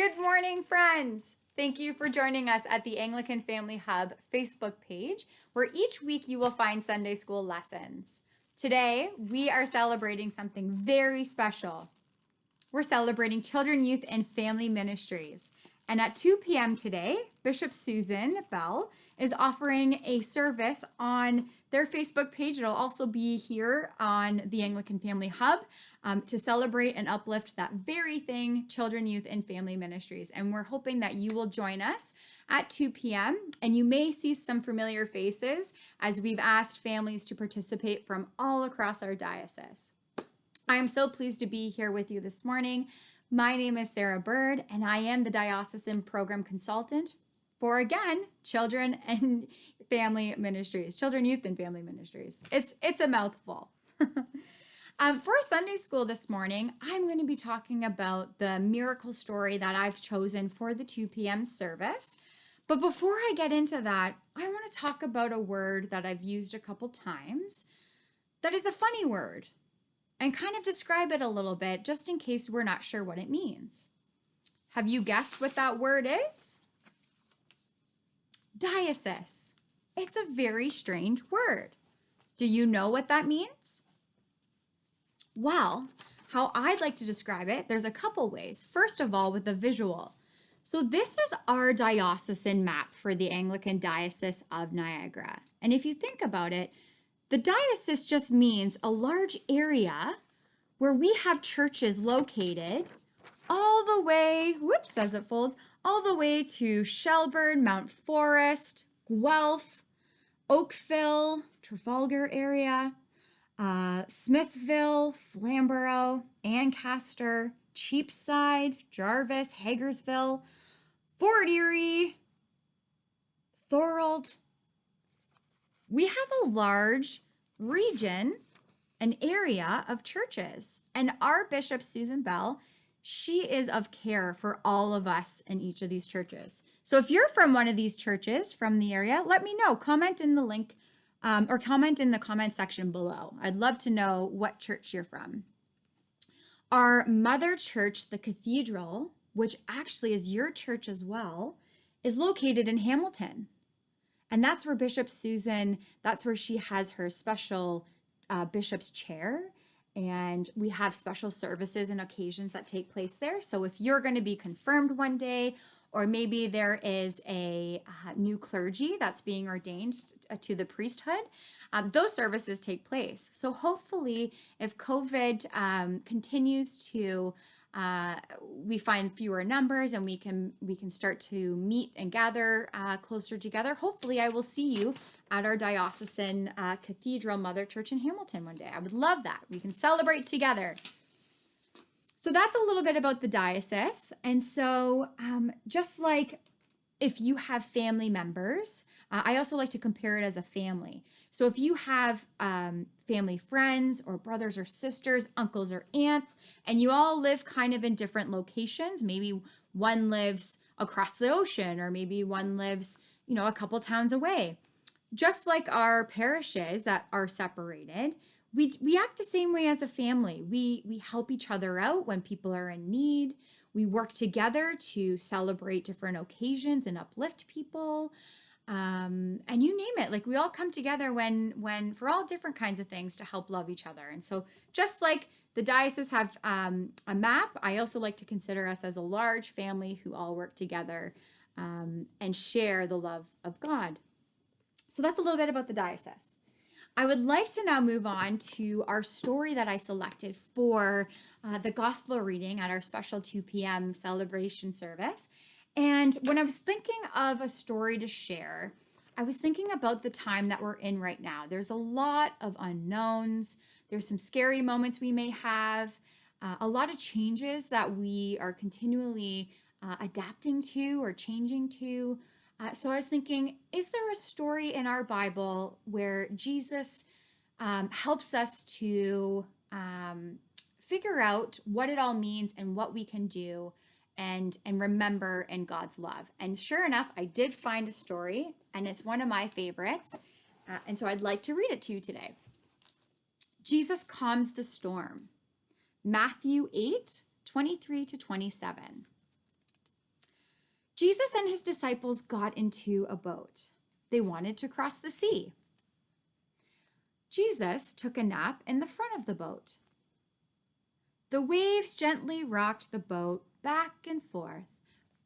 Good morning, friends. Thank you for joining us at the Anglican Family Hub Facebook page, where each week you will find Sunday school lessons. Today, we are celebrating something very special. We're celebrating Children, Youth, and Family Ministries. And at 2 p.m. today, Bishop Susan Bell is offering a service on their Facebook page. It'll also be here on the Anglican Family Hub to celebrate and uplift that very thing, Children, Youth, and Family Ministries. And we're hoping that you will join us at 2 p.m. And you may see some familiar faces as we've asked families to participate from all across our diocese. I am so pleased to be here with you this morning. My name is Sarah Bird, and I am the Diocesan Program Consultant for, again, Children and Family Ministries, Children, Youth, and Family Ministries. It's a mouthful. For Sunday school this morning, I'm going to be talking about the miracle story that I've chosen for the 2 p.m. service. But before I get into that, I want to talk about a word that I've used a couple times that is a funny word, and kind of describe it a little bit just in case we're not sure what it means. Have you guessed what that word is? Diocese. It's a very strange word. Do you know what that means? Well, how I'd like to describe it, there's a couple ways. First of all, with a visual. So this is our diocesan map for the Anglican Diocese of Niagara. And if you think about it, the diocese just means a large area where we have churches located all the way, whoops, as it folds, all the way to Shelburne, Mount Forest, Guelph, Oakville, Trafalgar area, Smithville, Flamborough, Ancaster, Cheapside, Jarvis, Hagersville, Fort Erie, Thorold. We have a large region, an area of churches. And our Bishop, Susan Bell, she is of care for all of us in each of these churches. So if you're from one of these churches from the area, let me know. Comment in the link or comment in the comment section below. I'd love to know what church you're from. Our mother church, the cathedral, which actually is your church as well, is located in Hamilton. And that's where Bishop Susan, that's where she has her special bishop's chair. And we have special services and occasions that take place there. So if you're going to be confirmed one day, or maybe there is a new clergy that's being ordained to the priesthood, those services take place. So hopefully, if COVID continues to we find fewer numbers and we can start to meet and gather closer together. Hopefully I will see you at our diocesan cathedral mother church in Hamilton one day. I would love that. We can celebrate together. So that's a little bit about the diocese. And so just like if you have family members, I also like to compare it as a family. So if you have family friends or brothers or sisters, uncles or aunts, and you all live kind of in different locations, maybe one lives across the ocean, or maybe one lives, a couple towns away. Just like our parishes that are separated, we act the same way as a family. We help each other out when people are in need. We work together to celebrate different occasions and uplift people. And you name it, like we all come together when for all different kinds of things to help love each other. And so just like the diocese have a map, I also like to consider us as a large family who all work together and share the love of God. So that's a little bit about the diocese. I would like to now move on to our story that I selected for the gospel reading at our special 2 p.m. celebration service. And when I was thinking of a story to share, I was thinking about the time that we're in right now. There's a lot of unknowns. There's some scary moments we may have, a lot of changes that we are continually adapting to or changing to. So I was thinking, is there a story in our Bible where Jesus helps us to figure out what it all means and what we can do and remember in God's love? And sure enough, I did find a story, and it's one of my favorites. And so I'd like to read it to you today. Jesus calms the storm. Matthew 8, 23 to 27. Jesus and his disciples got into a boat. They wanted to cross the sea. Jesus took a nap in the front of the boat. The waves gently rocked the boat back and forth,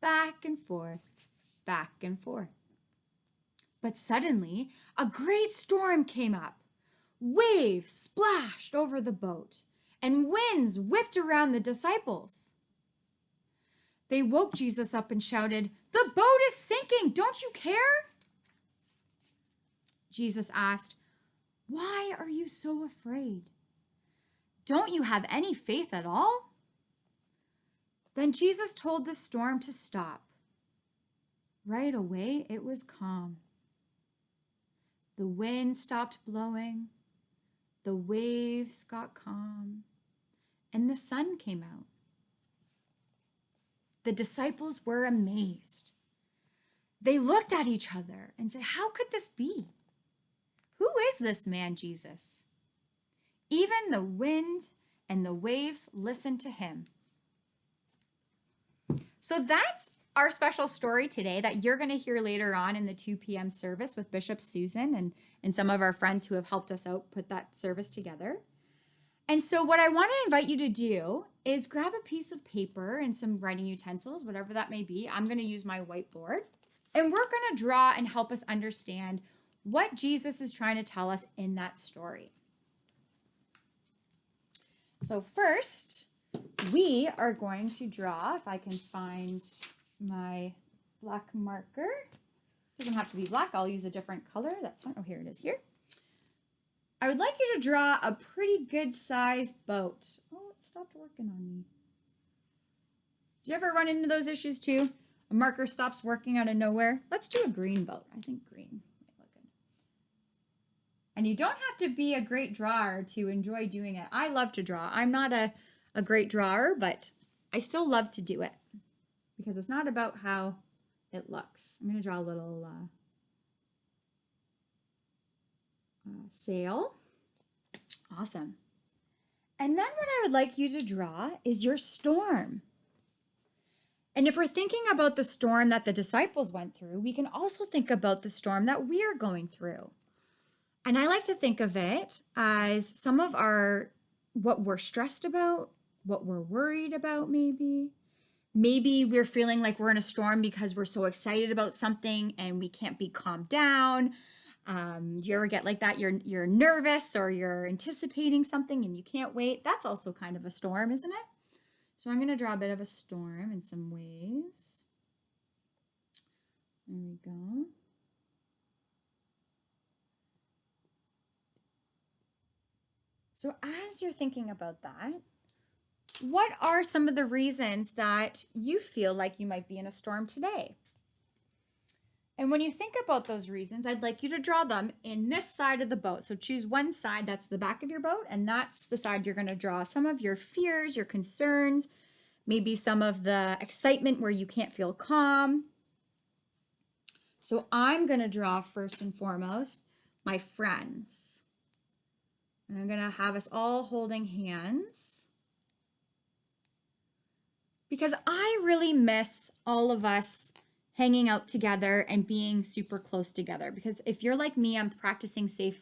back and forth, back and forth. But suddenly, a great storm came up. Waves splashed over the boat, and winds whipped around the disciples. They woke Jesus up and shouted, "The boat is sinking! Don't you care?" Jesus asked, "Why are you so afraid? Don't you have any faith at all?" Then Jesus told the storm to stop. Right away, it was calm. The wind stopped blowing, the waves got calm, and the sun came out. The disciples were amazed. They looked at each other and said, "How could this be? Who is this man, Jesus? Even the wind and the waves listened to him." So that's our special story today that you're going to hear later on in the 2 p.m. service with Bishop Susan and some of our friends who have helped us out put that service together. And so what I want to invite you to do is grab a piece of paper and some writing utensils, whatever that may be. I'm going to use my whiteboard. And we're going to draw and help us understand what Jesus is trying to tell us in that story. So first, we are going to draw, if I can find my black marker. It doesn't have to be black. I'll use a different color. That's fine. Oh, here it is here. I would like you to draw a pretty good sized boat. Oh, it stopped working on me. Do you ever run into those issues too? A marker stops working out of nowhere. Let's do a green boat. I think green might look good. And you don't have to be a great drawer to enjoy doing it. I love to draw. I'm not a great drawer, but I still love to do it because it's not about how it looks. I'm going to draw a little sail. Awesome. And then what I would like you to draw is your storm. And if we're thinking about the storm that the disciples went through, we can also think about the storm that we are going through. And I like to think of it as some of what we're stressed about, what we're worried about maybe. Maybe we're feeling like we're in a storm because we're so excited about something and we can't be calmed down. Do you ever get like that? You're nervous or you're anticipating something and you can't wait. That's also kind of a storm, isn't it? So I'm going to draw a bit of a storm and some waves. There we go. So as you're thinking about that, what are some of the reasons that you feel like you might be in a storm today? And when you think about those reasons, I'd like you to draw them in this side of the boat. So choose one side, that's the back of your boat, and that's the side you're going to draw some of your fears, your concerns, maybe some of the excitement where you can't feel calm. So I'm going to draw first and foremost my friends. And I'm going to have us all holding hands. Because I really miss all of us hanging out together and being super close together. Because if you're like me, I'm practicing safe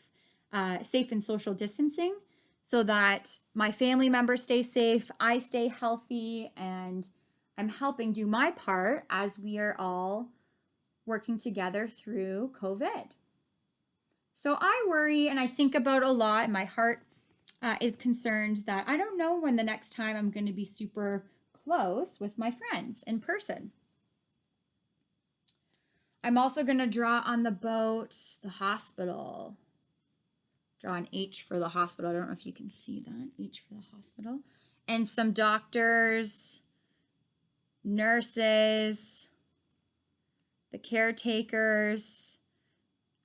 and social distancing so that my family members stay safe, I stay healthy, and I'm helping do my part as we are all working together through COVID. So I worry and I think about a lot, and my heart is concerned that I don't know when the next time I'm going to be super close with my friends in person. I'm also going to draw on the boat, the hospital. Draw an H for the hospital. I don't know if you can see that. H for the hospital. And some doctors, nurses, the caretakers,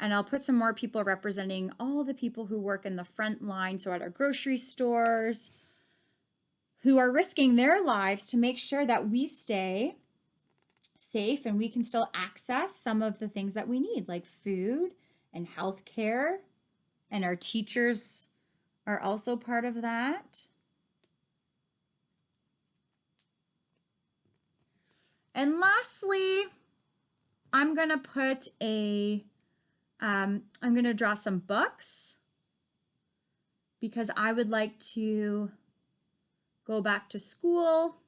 and I'll put some more people representing all the people who work in the front line, so at our grocery stores, who are risking their lives to make sure that we stay safe and we can still access some of the things that we need, like food and health care. And our teachers are also part of that. And lastly, I'm going to I'm going to draw some books because I would like to go back to school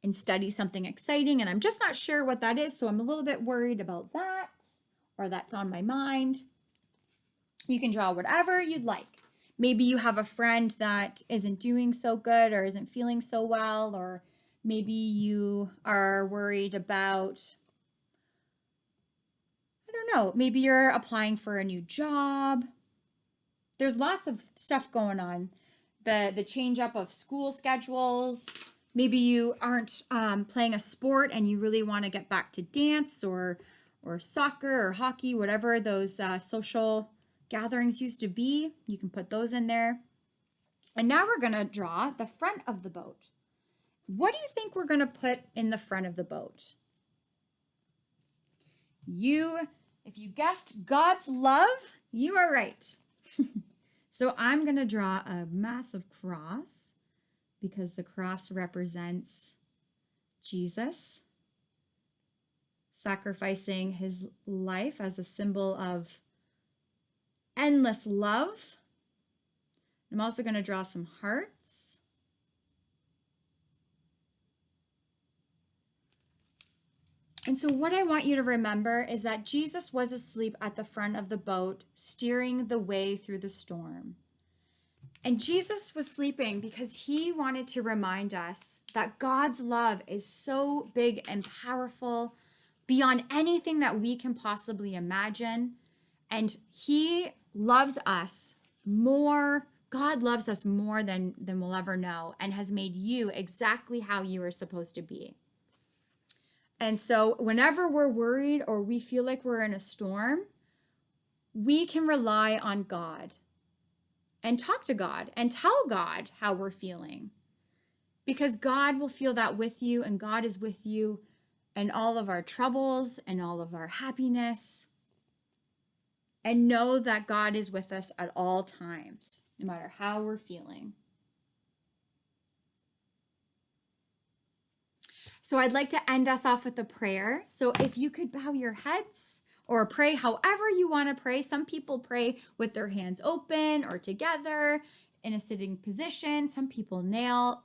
and study something exciting. And I'm just not sure what that is. So I'm a little bit worried about that, or that's on my mind. You can draw whatever you'd like. Maybe you have a friend that isn't doing so good or isn't feeling so well, or maybe you are worried about, I don't know, maybe you're applying for a new job. There's lots of stuff going on. The change up of school schedules. Maybe you aren't playing a sport and you really want to get back to dance or soccer or hockey, whatever those social gatherings used to be. You can put those in there. And now we're going to draw the front of the boat. What do you think we're going to put in the front of the boat? If you guessed God's love, you are right. So I'm going to draw a massive cross because the cross represents Jesus sacrificing his life as a symbol of endless love. I'm also going to draw some hearts. And so what I want you to remember is that Jesus was asleep at the front of the boat, steering the way through the storm. And Jesus was sleeping because he wanted to remind us that God's love is so big and powerful, beyond anything that we can possibly imagine. And he loves us more. God loves us more than we'll ever know, and has made you exactly how you are supposed to be. And so whenever we're worried or we feel like we're in a storm, we can rely on God and talk to God and tell God how we're feeling, because God will feel that with you, and God is with you in all of our troubles and all of our happiness. And know that God is with us at all times, no matter how we're feeling. So I'd like to end us off with a prayer. So if you could bow your heads or pray however you want to pray. Some people pray with their hands open or together in a sitting position. Some people kneel.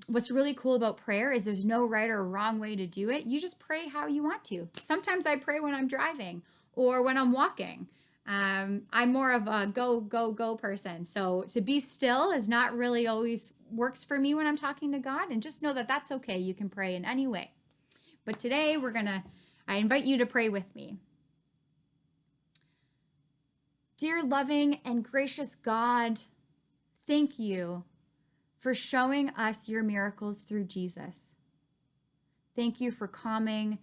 What's really cool about prayer is there's no right or wrong way to do it. You just pray how you want to. Sometimes I pray when I'm driving or when I'm walking. I'm more of a go person. So to be still is not really always works for me when I'm talking to God. And just know that that's okay. You can pray in any way. But today I invite you to pray with me. Dear loving and gracious God, thank you for showing us your miracles through Jesus. Thank you for calming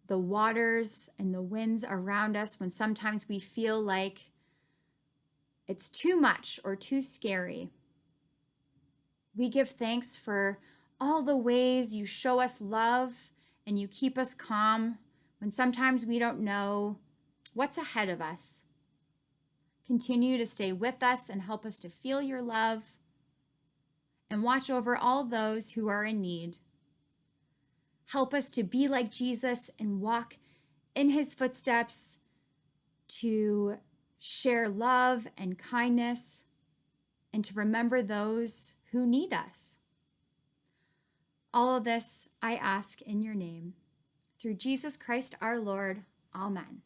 the waters and the winds around us when sometimes we feel like it's too much or too scary. We give thanks for all the ways you show us love and you keep us calm when sometimes we don't know what's ahead of us. Continue to stay with us and help us to feel your love and watch over all those who are in need. Help us to be like Jesus and walk in his footsteps, to share love and kindness, and to remember those who need us. All of this I ask in your name. Through Jesus Christ our Lord. Amen.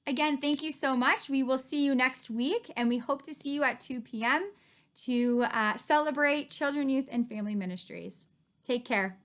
Again, thank you so much. We will see you next week, and we hope to see you at 2 p.m. to celebrate Children, Youth, and Family Ministries. Take care.